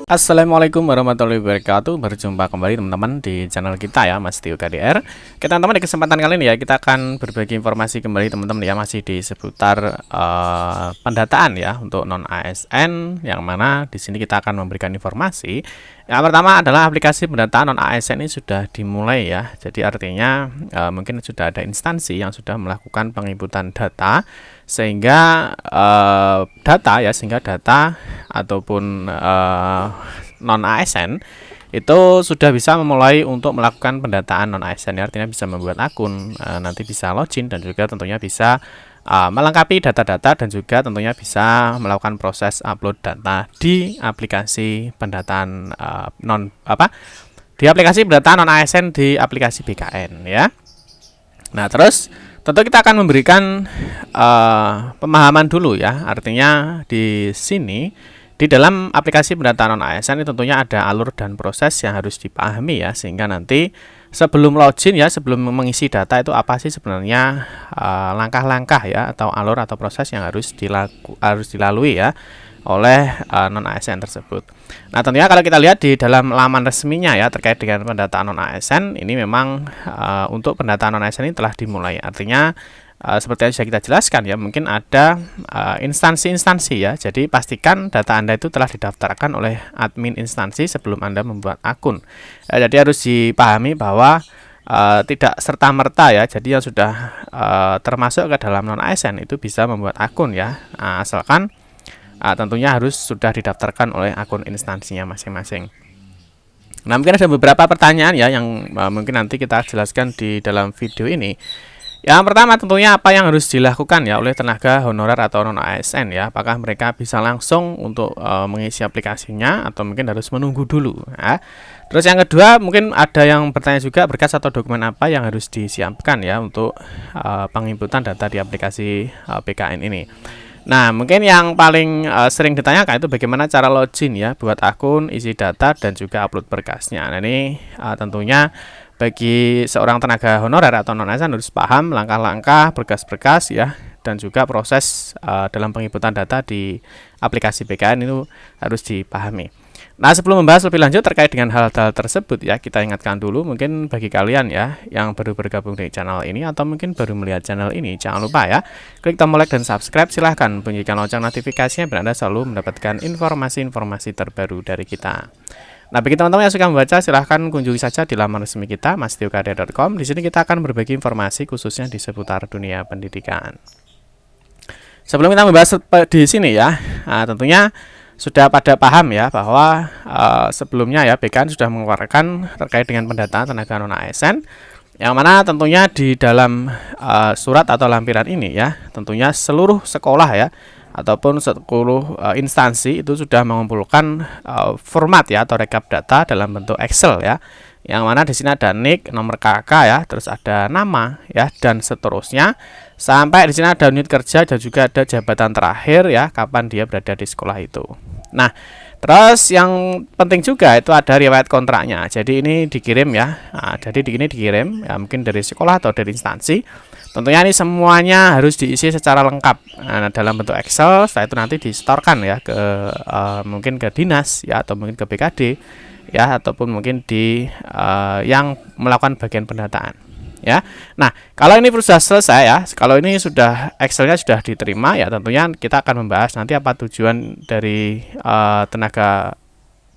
Assalamualaikum warahmatullahi wabarakatuh. Berjumpa kembali teman-teman di channel kita ya, Mas Tio KDR. Kita teman-teman di kesempatan kali ini ya, kita akan berbagi informasi kembali teman-teman ya, masih di seputar pendataan ya untuk non ASN, yang mana di sini kita akan memberikan informasi. Yang pertama adalah aplikasi pendataan non ASN ini sudah dimulai ya. Jadi artinya mungkin sudah ada instansi yang sudah melakukan penginputan data sehingga data ataupun non ASN itu sudah bisa memulai untuk melakukan pendataan non ASN ya, artinya bisa membuat akun, nanti bisa login dan juga tentunya bisa melengkapi data-data dan juga tentunya bisa melakukan proses upload data di aplikasi pendataan di aplikasi pendataan non ASN di aplikasi BKN ya. Nah, terus tentu kita akan memberikan pemahaman dulu ya, artinya di sini di dalam aplikasi pendataan non ASN ini tentunya ada alur dan proses yang harus dipahami ya, sehingga nanti sebelum login ya, sebelum mengisi data itu apa sih sebenarnya langkah-langkah ya atau alur atau proses yang harus dilalui ya oleh non ASN tersebut. Nah, tentunya kalau kita lihat di dalam laman resminya ya terkait dengan pendataan non ASN ini memang untuk pendataan non ASN ini telah dimulai. Artinya seperti yang sudah kita jelaskan ya, mungkin ada instansi-instansi ya. Jadi pastikan data Anda itu telah didaftarkan oleh admin instansi sebelum Anda membuat akun. Jadi harus dipahami bahwa tidak serta-merta ya. Jadi yang sudah termasuk ke dalam non ASN itu bisa membuat akun ya, asalkan tentunya harus sudah didaftarkan oleh akun instansinya masing-masing. Nah, mungkin ada beberapa pertanyaan ya yang mungkin nanti kita jelaskan di dalam video ini. Yang pertama tentunya apa yang harus dilakukan ya oleh tenaga honorer atau non ASN ya. Apakah mereka bisa langsung untuk mengisi aplikasinya atau mungkin harus menunggu dulu ya. Terus yang kedua, mungkin ada yang bertanya juga berkas atau dokumen apa yang harus disiapkan ya untuk penginputan data di aplikasi BKN ini. Nah, mungkin yang paling sering ditanyakan itu bagaimana cara login ya, buat akun, isi data, dan juga upload berkasnya. Nah, ini tentunya bagi seorang tenaga honorer atau non ASN harus paham langkah-langkah, berkas-berkas ya, dan juga proses dalam penginputan data di aplikasi BKN itu harus dipahami. Nah, sebelum membahas lebih lanjut terkait dengan hal-hal tersebut ya, kita ingatkan dulu mungkin bagi kalian ya yang baru bergabung di channel ini atau mungkin baru melihat channel ini, jangan lupa ya klik tombol like dan subscribe, silahkan bunyikan lonceng notifikasinya biar Anda selalu mendapatkan informasi-informasi terbaru dari kita. Nah, bagi teman-teman yang suka membaca, silahkan kunjungi saja di laman resmi kita mastiokade.com. Di sini kita akan berbagi informasi khususnya di seputar dunia pendidikan. Sebelum kita membahas di sini ya, tentunya sudah pada paham ya bahwa sebelumnya ya BKN sudah mengeluarkan terkait dengan pendataan tenaga non ASN, yang mana tentunya di dalam surat atau lampiran ini ya, tentunya seluruh sekolah ya ataupun seluruh instansi itu sudah mengumpulkan format ya atau rekap data dalam bentuk Excel ya, yang mana di sini ada NIK, nomor KK ya, terus ada nama ya, dan seterusnya sampai di sini ada unit kerja dan juga ada jabatan terakhir ya, kapan dia berada di sekolah itu. Nah, terus yang penting juga itu ada riwayat kontraknya. Jadi ini dikirim ya. Nah, jadi ini dikirim ya, mungkin dari sekolah atau dari instansi. Tentunya ini semuanya harus diisi secara lengkap dalam bentuk Excel. Setelah itu nanti disetorkan ya ke mungkin ke dinas ya, atau mungkin ke BKD ya, ataupun mungkin di yang melakukan bagian pendataan ya. Nah, kalau ini sudah selesai ya, kalau ini sudah Excelnya sudah diterima ya, tentunya kita akan membahas nanti apa tujuan dari tenaga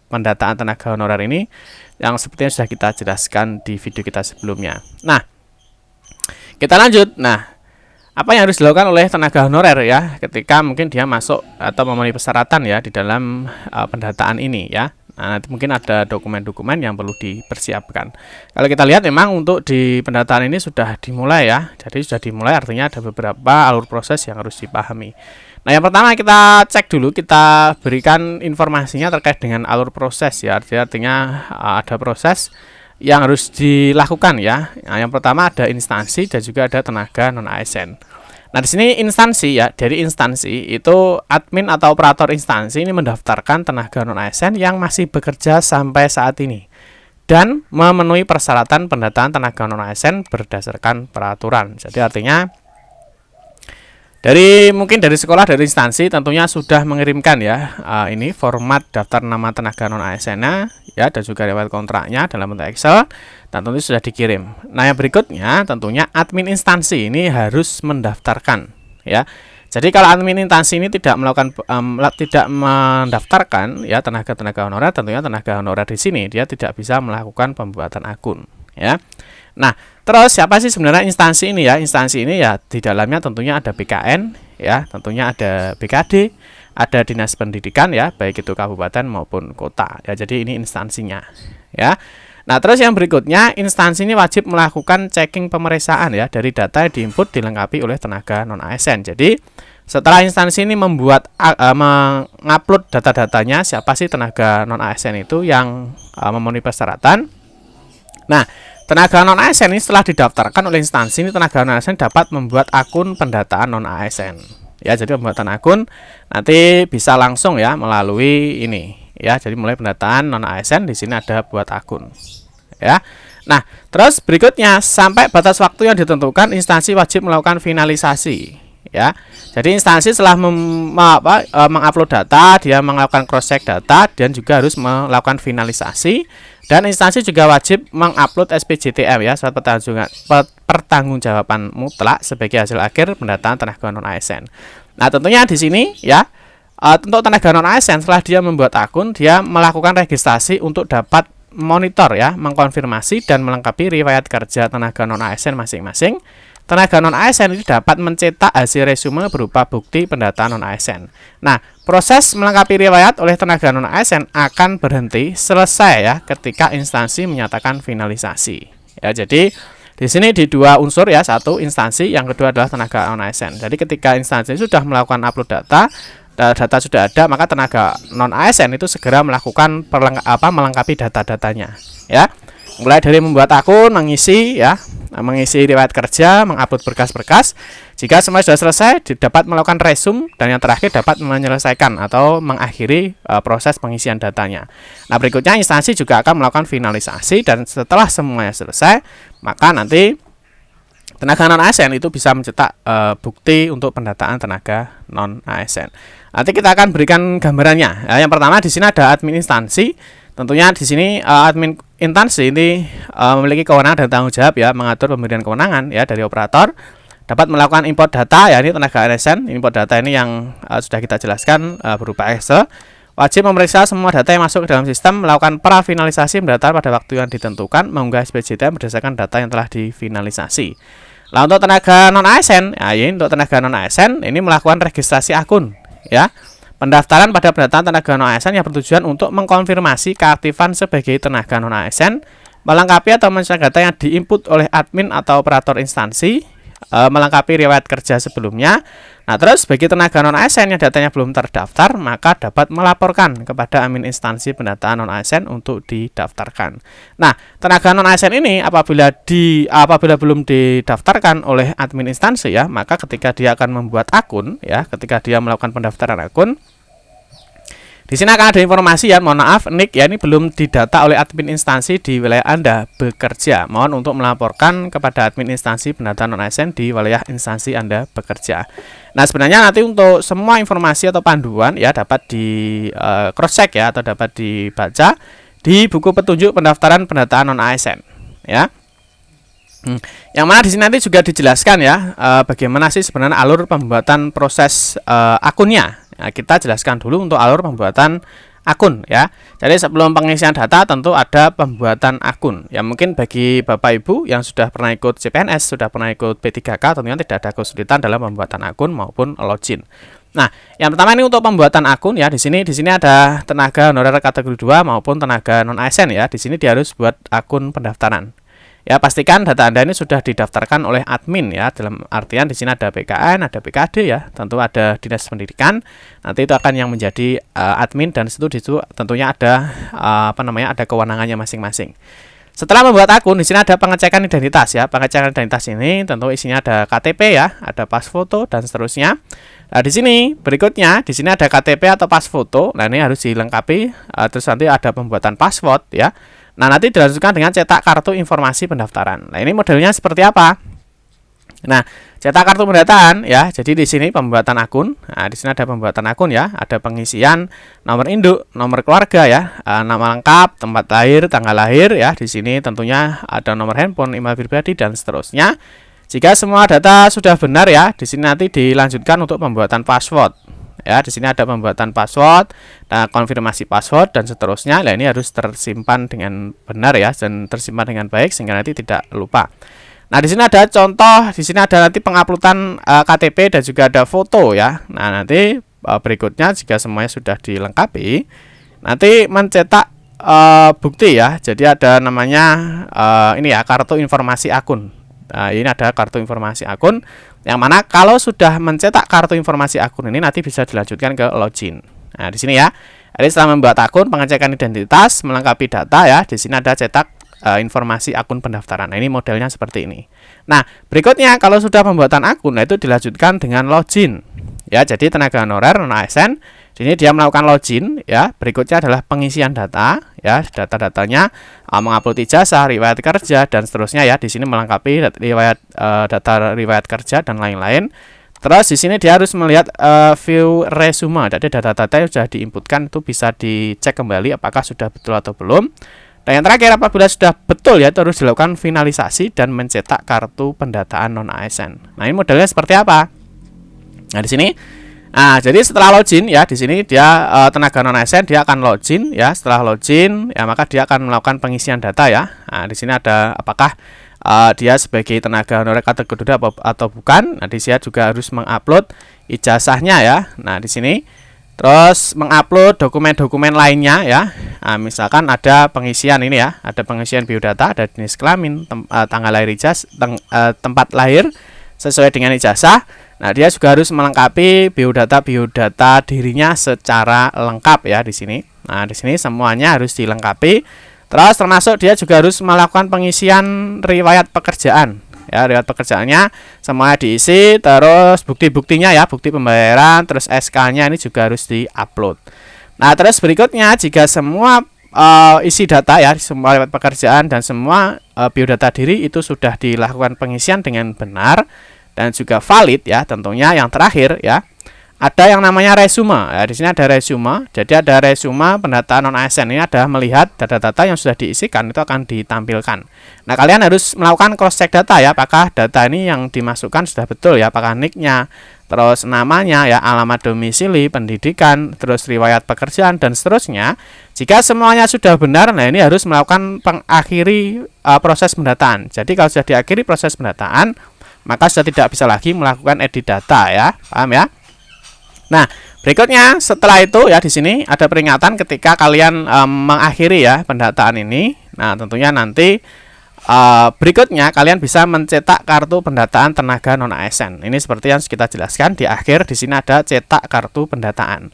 pendataan tenaga honorer ini, yang sepertinya sudah kita jelaskan di video kita sebelumnya. Nah, kita lanjut. Nah, apa yang harus dilakukan oleh tenaga honorer ya ketika mungkin dia masuk atau memenuhi persyaratan ya di dalam pendataan ini ya. Nah, nanti mungkin ada dokumen-dokumen yang perlu dipersiapkan. Kalau kita lihat memang untuk di pendataan ini sudah dimulai ya. Jadi sudah dimulai artinya ada beberapa alur proses yang harus dipahami. Nah, yang pertama kita cek dulu, kita berikan informasinya terkait dengan alur proses ya. Artinya ada proses yang harus dilakukan ya. Nah, yang pertama ada instansi dan juga ada tenaga non ASN. Nah, di sini instansi ya, dari instansi itu admin atau operator instansi ini mendaftarkan tenaga non ASN yang masih bekerja sampai saat ini dan memenuhi persyaratan pendataan tenaga non ASN berdasarkan peraturan. Jadi artinya Mungkin dari sekolah, dari instansi tentunya sudah mengirimkan ya ini format daftar nama tenaga non ASN-nya ya, dan juga riwayat kontraknya dalam bentuk Excel, dan tentu sudah dikirim. Nah, yang berikutnya tentunya admin instansi ini harus mendaftarkan ya. Jadi kalau admin instansi ini tidak mendaftarkan ya tenaga honorer, tentunya tenaga honorer di sini dia tidak bisa melakukan pembuatan akun ya. Nah, terus siapa sih sebenarnya instansi ini ya? Instansi ini ya di dalamnya tentunya ada BKN ya, tentunya ada BKD, ada Dinas Pendidikan ya, baik itu kabupaten maupun kota ya. Jadi ini instansinya ya. Nah, terus yang berikutnya, instansi ini wajib melakukan checking pemeriksaan ya dari data yang diinput dilengkapi oleh tenaga non ASN. Jadi setelah instansi ini mengupload data-datanya, siapa sih tenaga non ASN itu yang memenuhi persyaratan. Nah, tenaga non ASN ini setelah didaftarkan oleh instansi ini, tenaga non ASN dapat membuat akun pendataan non ASN. Ya, jadi pembuatan akun nanti bisa langsung ya melalui ini ya. Jadi mulai pendataan non ASN, di sini ada buat akun. Ya. Nah, terus berikutnya sampai batas waktu yang ditentukan, instansi wajib melakukan finalisasi ya. Jadi instansi setelah mengupload data, dia melakukan cross check data dan juga harus melakukan finalisasi. Dan instansi juga wajib mengupload SPJTM ya, surat pertanggungjawaban mutlak sebagai hasil akhir pendataan tenaga non ASN. Nah, tentunya di sini ya, untuk tenaga non ASN setelah dia membuat akun, dia melakukan registrasi untuk dapat monitor ya, mengkonfirmasi dan melengkapi riwayat kerja tenaga non ASN masing-masing. Tenaga non ASN ini dapat mencetak hasil resume berupa bukti pendataan non ASN. Nah, proses melengkapi riwayat oleh tenaga non ASN akan berhenti selesai ya ketika instansi menyatakan finalisasi. Ya, jadi di sini di dua unsur ya, satu instansi, yang kedua adalah tenaga non ASN. Jadi ketika instansi sudah melakukan upload data, data sudah ada, maka tenaga non ASN itu segera melakukan melengkapi data-datanya ya. Mulai dari membuat akun, mengisi riwayat kerja, mengupload berkas-berkas. Jika semua sudah selesai, dapat melakukan resume, dan yang terakhir dapat menyelesaikan atau mengakhiri proses pengisian datanya. Nah, berikutnya instansi juga akan melakukan finalisasi, dan setelah semuanya selesai, maka nanti tenaga non ASN itu bisa mencetak bukti untuk pendataan tenaga non ASN. Nanti kita akan berikan gambarannya. Nah, yang pertama di sini ada admin instansi. Tentunya di sini admin instansi ini memiliki kewenangan dan tanggung jawab ya, mengatur pemberian kewenangan ya dari operator, dapat melakukan import data ya, ini tenaga ASN. Import data ini yang sudah kita jelaskan berupa Excel. Wajib memeriksa semua data yang masuk ke dalam sistem, melakukan prafinalisasi pendaftaran pada waktu yang ditentukan, mengunggah SPJTM berdasarkan data yang telah difinalisasi. Nah, untuk tenaga non ASN, ya, ini untuk tenaga non ASN ini melakukan registrasi akun ya. Pendaftaran pada pendataan tenaga non ASN yang bertujuan untuk mengkonfirmasi keaktifan sebagai tenaga non ASN, melengkapi atau mencek data yang diinput oleh admin atau operator instansi, melengkapi riwayat kerja sebelumnya. Nah, terus bagi tenaga non ASN yang datanya belum terdaftar, maka dapat melaporkan kepada admin instansi pendataan non ASN untuk didaftarkan. Nah, tenaga non ASN ini apabila belum didaftarkan oleh admin instansi ya, maka ketika dia akan membuat akun ya, ketika dia melakukan pendaftaran akun, di sini akan ada informasi ya, mohon maaf NIK ya, ini belum didata oleh admin instansi di wilayah Anda bekerja. Mohon untuk melaporkan kepada admin instansi pendataan non ASN di wilayah instansi Anda bekerja. Nah, sebenarnya nanti untuk semua informasi atau panduan ya dapat di cross check ya, atau dapat dibaca di buku petunjuk pendaftaran pendataan non ASN ya. Yang mana di sini nanti juga dijelaskan ya bagaimana sih sebenarnya alur pembuatan proses akunnya. Nah, kita jelaskan dulu untuk alur pembuatan akun ya. Jadi sebelum pengisian data tentu ada pembuatan akun. Ya, mungkin bagi Bapak Ibu yang sudah pernah ikut CPNS, sudah pernah ikut P3K, tentunya tidak ada kesulitan dalam pembuatan akun maupun login. Nah, yang pertama ini untuk pembuatan akun ya, di sini ada tenaga honorer kategori 2 maupun tenaga non ASN ya. Di sini dia harus buat akun pendaftaran. Ya, pastikan data Anda ini sudah didaftarkan oleh admin ya. Dalam artian di sini ada PKN, ada PKD ya, tentu ada Dinas Pendidikan. Nanti itu akan yang menjadi admin, dan di situ tentunya ada ada kewenangannya masing-masing. Setelah membuat akun, di sini ada pengecekan identitas ya. Pengecekan identitas ini tentu isinya ada KTP ya, ada pas foto dan seterusnya. Nah, di sini berikutnya di sini ada KTP atau pas foto. Nah, ini harus dilengkapi. Terus nanti ada pembuatan password ya. Nah, nanti dilanjutkan dengan cetak kartu informasi pendaftaran. Nah, ini modelnya seperti apa? Nah, cetak kartu pendataan ya. Jadi di sini pembuatan akun. Nah, di sini ada pembuatan akun ya, ada pengisian nomor induk, nomor keluarga ya, nama lengkap, tempat lahir, tanggal lahir ya. Di sini tentunya ada nomor handphone, email pribadi dan seterusnya. Jika semua data sudah benar ya, di sini nanti dilanjutkan untuk pembuatan password. Ya, di sini ada pembuatan password, nah, konfirmasi password dan seterusnya. Nah, ini harus tersimpan dengan benar ya dan tersimpan dengan baik sehingga nanti tidak lupa. Nah, di sini ada contoh, di sini ada nanti penguploadan KTP dan juga ada foto ya. Nah, nanti berikutnya jika semuanya sudah dilengkapi, nanti mencetak bukti ya. Jadi ada namanya ini ya, kartu informasi akun. Nah, ini ada kartu informasi akun yang mana kalau sudah mencetak kartu informasi akun ini nanti bisa dilanjutkan ke login. Nah, di sini ya. Jadi setelah membuat akun, pengecekan identitas, melengkapi data ya. Di sini ada cetak informasi akun pendaftaran. Nah, ini modelnya seperti ini. Nah, berikutnya kalau sudah pembuatan akun, nah itu dilanjutkan dengan login. Ya, jadi tenaga honorer non ASN di sini dia melakukan login ya. Berikutnya adalah pengisian data ya, data-datanya, mengupload ijazah, riwayat kerja dan seterusnya ya. Di sini melengkapi riwayat data riwayat kerja dan lain-lain. Terus di sini dia harus melihat view resume. Jadi data-data yang sudah diinputkan itu bisa dicek kembali apakah sudah betul atau belum. Dan yang terakhir, apabila sudah betul ya, terus dilakukan finalisasi dan mencetak kartu pendataan non ASN. Nah, ini modelnya seperti apa? Nah, di sini, nah jadi setelah login ya, di sini dia tenaga non ASN dia akan login ya. Setelah login ya, maka dia akan melakukan pengisian data ya. Nah, di sini ada apakah dia sebagai tenaga honorer kategori 2 atau bukan. Nah, di sini juga harus mengupload ijazahnya ya. Nah, di sini terus mengupload dokumen-dokumen lainnya ya. Nah, misalkan ada pengisian ini ya, ada pengisian biodata, ada jenis kelamin, tanggal lahir tempat lahir sesuai dengan ijazah. Nah, dia juga harus melengkapi biodata dirinya secara lengkap ya di sini. Nah, di sini semuanya harus dilengkapi. Terus termasuk dia juga harus melakukan pengisian riwayat pekerjaan. Ya, riwayat pekerjaannya semuanya diisi, terus bukti-buktinya ya, bukti pembayaran, terus SK-nya ini juga harus diupload. Nah, terus berikutnya jika semua isi data ya, semua riwayat pekerjaan dan semua biodata diri itu sudah dilakukan pengisian dengan benar dan juga valid ya, tentunya yang terakhir ya, ada yang namanya resume. Ya, di sini ada resume. Jadi ada resume pendataan non ASN. Ini ada melihat data-data yang sudah diisikan itu akan ditampilkan. Nah, kalian harus melakukan cross check data ya, apakah data ini yang dimasukkan sudah betul ya, apakah nicknya, terus namanya ya, alamat domisili, pendidikan, terus riwayat pekerjaan dan seterusnya. Jika semuanya sudah benar, nah ini harus melakukan pengakhiri proses pendataan. Jadi kalau sudah diakhiri proses pendataan, maka sudah tidak bisa lagi melakukan edit data ya. Paham ya? Nah, berikutnya setelah itu ya, di sini ada peringatan ketika kalian mengakhiri ya pendataan ini. Nah, tentunya nanti berikutnya kalian bisa mencetak kartu pendataan tenaga non ASN. Ini seperti yang kita jelaskan di akhir. Di sini ada cetak kartu pendataan.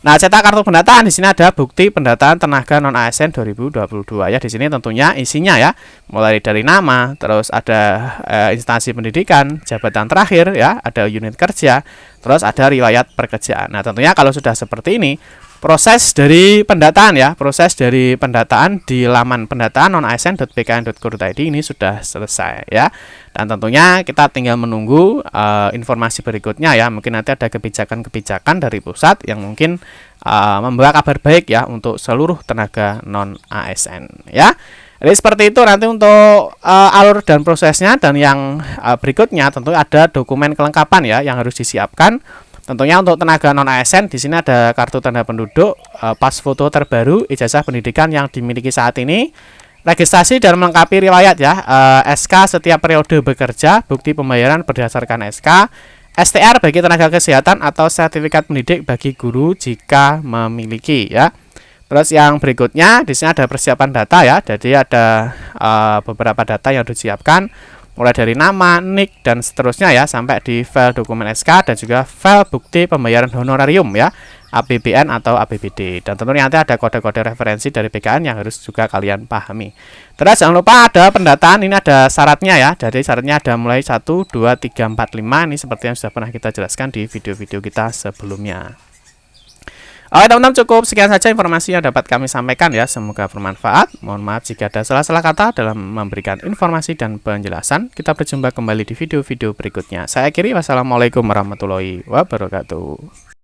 Nah, cetak kartu pendataan di sini ada bukti pendataan tenaga non ASN 2022 ya. Di sini tentunya isinya ya, mulai dari nama, terus ada instansi pendidikan, jabatan terakhir ya, ada unit kerja, terus ada riwayat pekerjaan. Nah, tentunya kalau sudah seperti ini, proses dari pendataan ya, proses dari pendataan di laman pendataan non-asn.bkn.go.id ini sudah selesai ya. Dan tentunya kita tinggal menunggu informasi berikutnya ya. Mungkin nanti ada kebijakan-kebijakan dari pusat yang mungkin membawa kabar baik ya untuk seluruh tenaga non-ASN ya. Jadi seperti itu nanti untuk alur dan prosesnya. Dan yang berikutnya tentu ada dokumen kelengkapan ya yang harus disiapkan. Tentunya untuk tenaga non ASN di sini ada kartu tanda penduduk, pas foto terbaru, ijazah pendidikan yang dimiliki saat ini, registrasi dan melengkapi riwayat ya, SK setiap periode bekerja, bukti pembayaran berdasarkan SK, STR bagi tenaga kesehatan atau sertifikat pendidik bagi guru jika memiliki ya. Terus yang berikutnya di sini ada persiapan data ya. Jadi ada beberapa data yang harus disiapkan, mulai dari nama, nick dan seterusnya ya, sampai di file dokumen SK dan juga file bukti pembayaran honorarium ya, APBN atau APBD. Dan tentunya nanti ada kode-kode referensi dari BKN yang harus juga kalian pahami. Terus jangan lupa ada pendataan, ini ada syaratnya ya. Jadi syaratnya ada mulai 1, 2, 3, 4, 5. Ini seperti yang sudah pernah kita jelaskan di video-video kita sebelumnya. Oke teman-teman, cukup sekian saja informasi yang dapat kami sampaikan ya. Semoga bermanfaat. Mohon maaf jika ada salah-salah kata dalam memberikan informasi dan penjelasan. Kita berjumpa kembali di video-video berikutnya. Saya akhiri, wassalamualaikum warahmatullahi wabarakatuh.